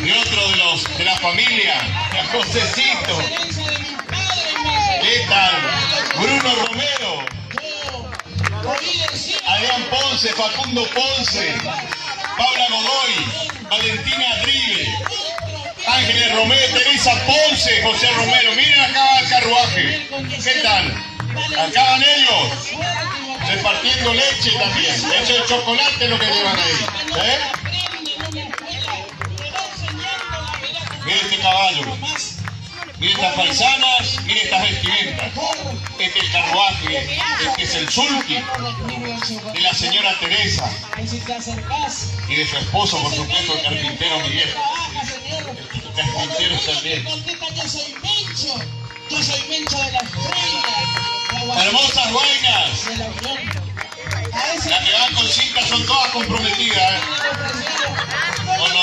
Y otro de la familia, Josecito. ¿Qué tal? Bruno Romero. Adrián Ponce, Facundo Ponce. Paula Godoy. Valentina Adribe. Ángeles Romero, Teresa Ponce, José Romero. Miren acá el carruaje. ¿Qué tal? Acá van ellos. Repartiendo leche también. Leche de chocolate es lo que llevan ahí. Miren este caballo. Miren estas paisanas, miren estas vestimentas. Este es el carruaje, este es el sulky de la señora Teresa y de su esposo, por supuesto, el carpintero Miguel. El carpintero también. Yo soy Mencho de la Estrella. Hermosas guainas. Las que van con cinta son todas comprometidas. ¿O no?